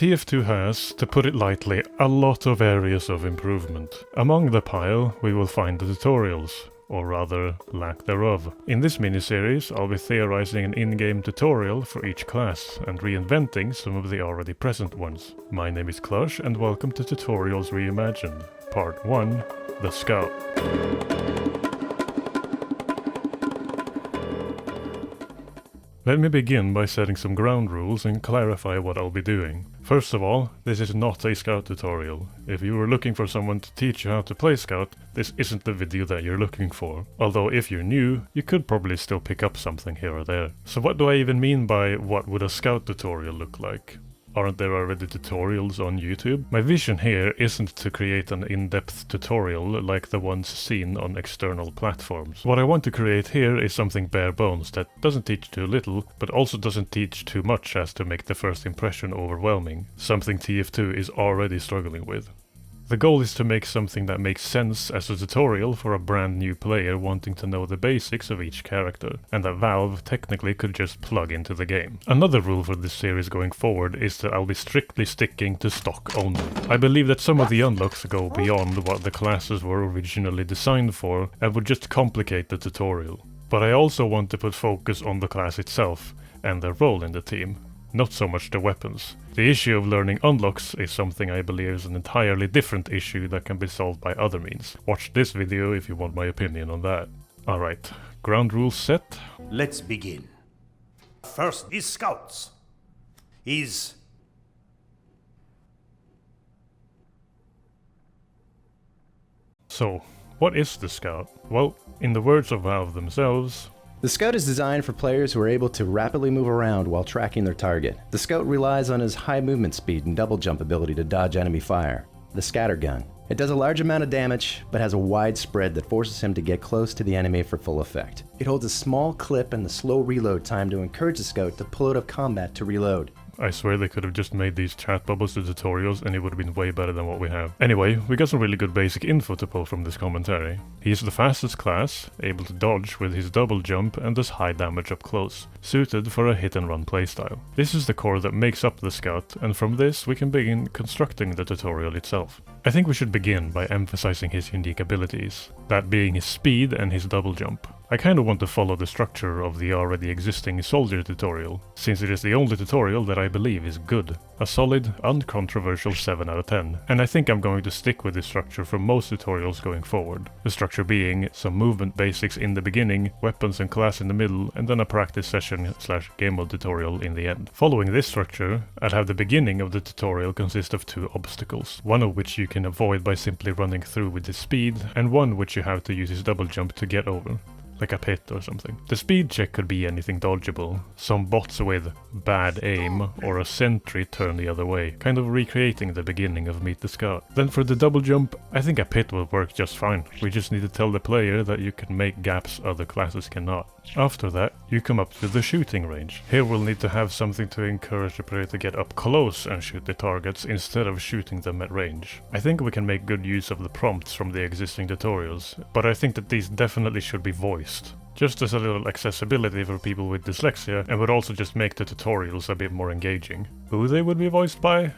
TF2 has, to put it lightly, a lot of areas of improvement. Among the pile we will find the tutorials, or rather, lack thereof. In this miniseries I'll be theorizing an in-game tutorial for each class, and reinventing some of the already present ones. My name is Klush, and welcome to Tutorials Reimagined, Part 1, The Scout. Let me begin by setting some ground rules and clarify what I'll be doing. First of all, this is not a Scout tutorial. If you were looking for someone to teach you how to play Scout, this isn't the video that you're looking for. Although if you're new, you could probably still pick up something here or there. So what do I even mean by what would a Scout tutorial look like? Aren't there already tutorials on YouTube? My vision here isn't to create an in-depth tutorial like the ones seen on external platforms. What I want to create here is something bare bones that doesn't teach too little, but also doesn't teach too much as to make the first impression overwhelming, something TF2 is already struggling with. The goal is to make something that makes sense as a tutorial for a brand new player wanting to know the basics of each character, and that Valve technically could just plug into the game. Another rule for this series going forward is that I'll be strictly sticking to stock only. I believe that some of the unlocks go beyond what the classes were originally designed for and would just complicate the tutorial. But I also want to put focus on the class itself and their role in the team, not so much the weapons. The issue of learning unlocks is something I believe is an entirely different issue that can be solved by other means. Watch this video if you want my opinion on that. Alright, ground rules set. Let's begin. First is Scouts. So, what is the Scout? Well, in the words of Valve themselves, the Scout is designed for players who are able to rapidly move around while tracking their target. The Scout relies on his high movement speed and double jump ability to dodge enemy fire. The Scatter Gun. It does a large amount of damage, but has a wide spread that forces him to get close to the enemy for full effect. It holds a small clip and the slow reload time to encourage the Scout to pull out of combat to reload. I swear they could have just made these chat bubbles to tutorials and it would have been way better than what we have. Anyway, we got some really good basic info to pull from this commentary. He is the fastest class, able to dodge with his double jump and does high damage up close, suited for a hit and run playstyle. This is the core that makes up the Scout, and from this we can begin constructing the tutorial itself. I think we should begin by emphasizing his unique abilities, that being his speed and his double jump. I kinda want to follow the structure of the already existing Soldier tutorial, since it is the only tutorial that I believe is good. A solid, uncontroversial 7 out of 10, and I think I'm going to stick with this structure for most tutorials going forward. The structure being some movement basics in the beginning, weapons and class in the middle, and then a practice session / game mode tutorial in the end. Following this structure, I'd have the beginning of the tutorial consist of 2 obstacles, one of which you can avoid by simply running through with his speed, and one which you have to use his double jump to get over. Like a pit or something. The speed check could be anything dodgeable, some bots with bad aim, or a sentry turned the other way, kind of recreating the beginning of Meet the Scout. Then for the double jump, I think a pit will work just fine. We just need to tell the player that you can make gaps other classes cannot. After that, you come up to the shooting range. Here we'll need to have something to encourage the player to get up close and shoot the targets instead of shooting them at range. I think we can make good use of the prompts from the existing tutorials, but I think that these definitely should be voiced. Just as a little accessibility for people with dyslexia, and would also just make the tutorials a bit more engaging. Who they would be voiced by?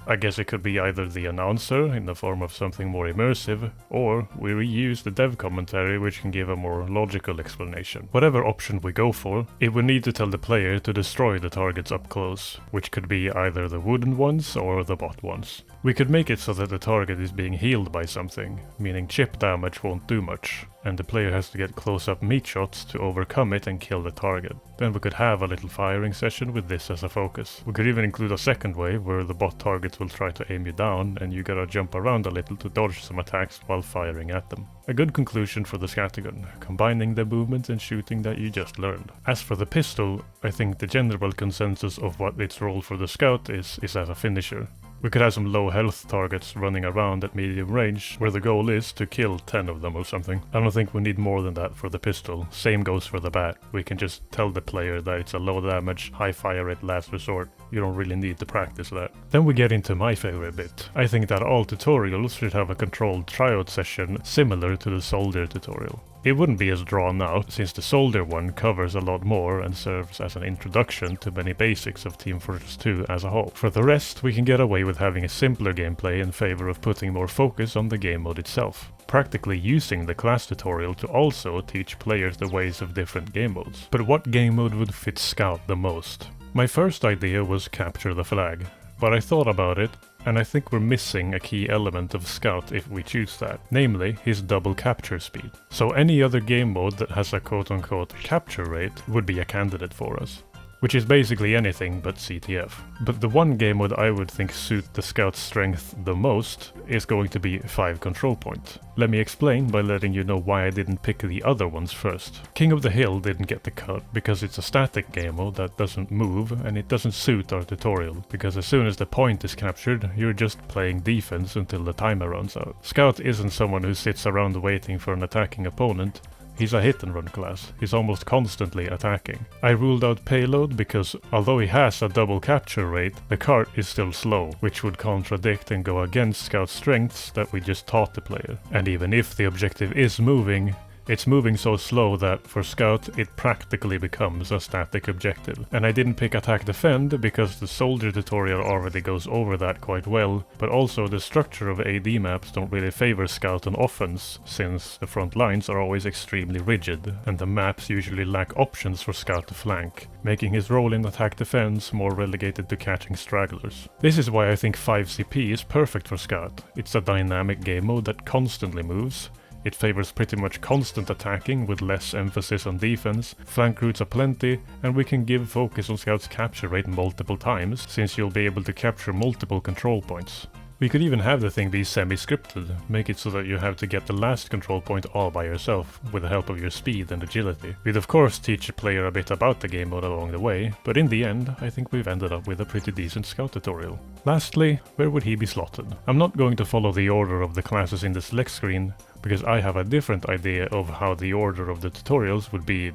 I guess it could be either the announcer in the form of something more immersive, or we reuse the dev commentary which can give a more logical explanation. Whatever option we go for, it would need to tell the player to destroy the targets up close, which could be either the wooden ones or the bot ones. We could make it so that the target is being healed by something, meaning chip damage won't do much, and the player has to get close-up meat shots to overcome it and kill the target. Then we could have a little firing session with this as a focus. We could even include a second wave where the bot targets will try to aim you down and you gotta jump around a little to dodge some attacks while firing at them. A good conclusion for the scattergun, combining the movement and shooting that you just learned. As for the pistol, I think the general consensus of what its role for the Scout is as a finisher. We could have some low health targets running around at medium range, where the goal is to kill 10 of them or something. I don't think we need more than that for the pistol. Same goes for the bat. We can just tell the player that it's a low damage, high fire rate last resort. You don't really need to practice that. Then we get into my favorite bit. I think that all tutorials should have a controlled tryout session similar to the Soldier tutorial. It wouldn't be as drawn out, since the Soldier one covers a lot more and serves as an introduction to many basics of Team Fortress 2 as a whole. For the rest, we can get away with having a simpler gameplay in favor of putting more focus on the game mode itself, practically using the class tutorial to also teach players the ways of different game modes. But what game mode would fit Scout the most? My first idea was Capture the Flag, but I thought about it, and I think we're missing a key element of Scout if we choose that, namely his double capture speed. So any other game mode that has a quote-unquote capture rate would be a candidate for us, which is basically anything but CTF. But the one game mode I would think suit the Scout's strength the most is going to be 5 control point. Let me explain by letting you know why I didn't pick the other ones first. King of the Hill didn't get the cut because it's a static game mode that doesn't move, and it doesn't suit our tutorial, because as soon as the point is captured, you're just playing defense until the timer runs out. Scout isn't someone who sits around waiting for an attacking opponent. He's a hit and run class. He's almost constantly attacking. I ruled out Payload because although he has a double capture rate, the cart is still slow, which would contradict and go against Scout's strengths that we just taught the player. And even if the objective is moving, it's moving so slow that for Scout it practically becomes a static objective. And I didn't pick Attack Defend because the Soldier tutorial already goes over that quite well, but also the structure of AD maps don't really favor Scout on offense, since the front lines are always extremely rigid, and the maps usually lack options for Scout to flank, making his role in Attack Defense more relegated to catching stragglers. This is why I think 5CP is perfect for Scout. It's a dynamic game mode that constantly moves. It favors pretty much constant attacking with less emphasis on defense, flank routes are plenty, and we can give focus on Scout's capture rate multiple times, since you'll be able to capture multiple control points. We could even have the thing be semi-scripted, make it so that you have to get the last control point all by yourself, with the help of your speed and agility. We'd of course teach a player a bit about the game mode along the way, but in the end, I think we've ended up with a pretty decent Scout tutorial. Lastly, where would he be slotted? I'm not going to follow the order of the classes in the select screen, because I have a different idea of how the order of the tutorials would be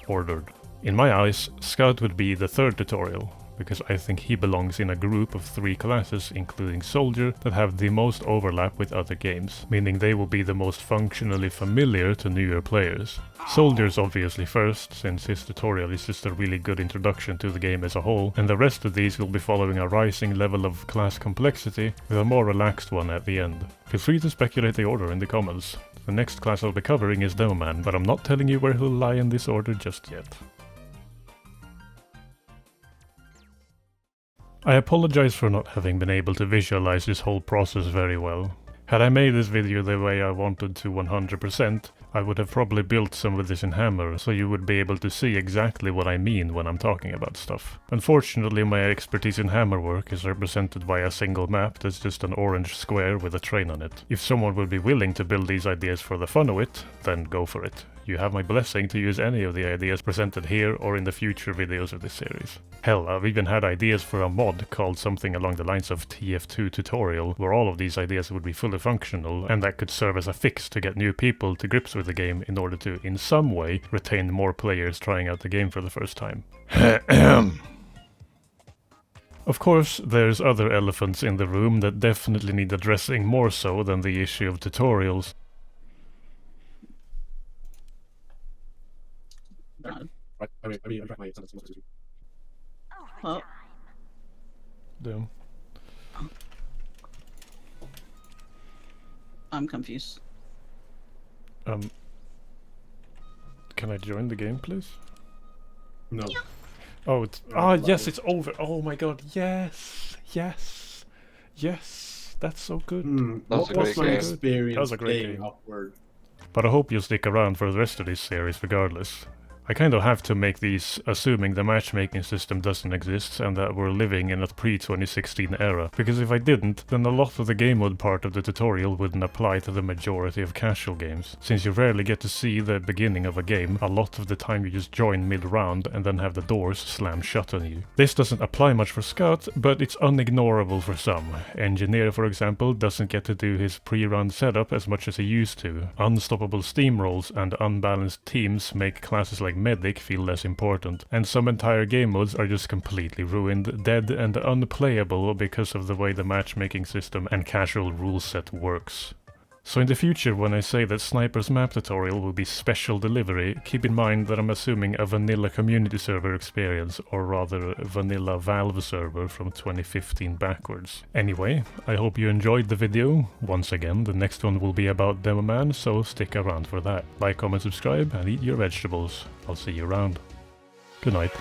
ordered. In my eyes, Scout would be the third tutorial, because I think he belongs in a group of 3 classes, including Soldier, that have the most overlap with other games, meaning they will be the most functionally familiar to newer players. Soldier's obviously first, since his tutorial is just a really good introduction to the game as a whole, and the rest of these will be following a rising level of class complexity, with a more relaxed one at the end. Feel free to speculate the order in the comments. The next class I'll be covering is Demoman, but I'm not telling you where he'll lie in this order just yet. I apologize for not having been able to visualize this whole process very well. Had I made this video the way I wanted to 100%, I would have probably built some of this in Hammer, so you would be able to see exactly what I mean when I'm talking about stuff. Unfortunately, my expertise in hammer work is represented by a single map that's just an orange square with a train on it. If someone would be willing to build these ideas for the fun of it, then go for it. You have my blessing to use any of the ideas presented here or in the future videos of this series. Hell, I've even had ideas for a mod called something along the lines of TF2 tutorial, where all of these ideas would be fully functional, and that could serve as a fix to get new people to grips with the game in order to, in some way, retain more players trying out the game for the first time. Of course, there's other elephants in the room that definitely need addressing more so than the issue of tutorials. Oh. Damn. I'm confused. Can I join the game, please? No. Oh, it's... Ah, yes, it's over! Oh my god, yes! Yes! Yes! That's so good. That's a What's great my game. experience That was a great playing game. Upward? But I hope you'll stick around for the rest of this series regardless. I kind of have to make these assuming the matchmaking system doesn't exist and that we're living in a pre-2016 era, because if I didn't, then a lot of the game mode part of the tutorial wouldn't apply to the majority of casual games. Since you rarely get to see the beginning of a game, a lot of the time you just join mid-round and then have the doors slam shut on you. This doesn't apply much for Scout, but it's unignorable for some. Engineer, for example, doesn't get to do his pre-round setup as much as he used to. Unstoppable steamrolls and unbalanced teams make classes like Medic feel less important, and some entire game modes are just completely ruined, dead and unplayable because of the way the matchmaking system and casual rule set works. So in the future, when I say that Sniper's map tutorial will be special delivery, keep in mind that I'm assuming a vanilla community server experience, or rather a vanilla Valve server from 2015 backwards. Anyway, I hope you enjoyed the video. Once again, the next one will be about Demo Man, so stick around for that. Like, comment, subscribe, and eat your vegetables. I'll see you around. Good night.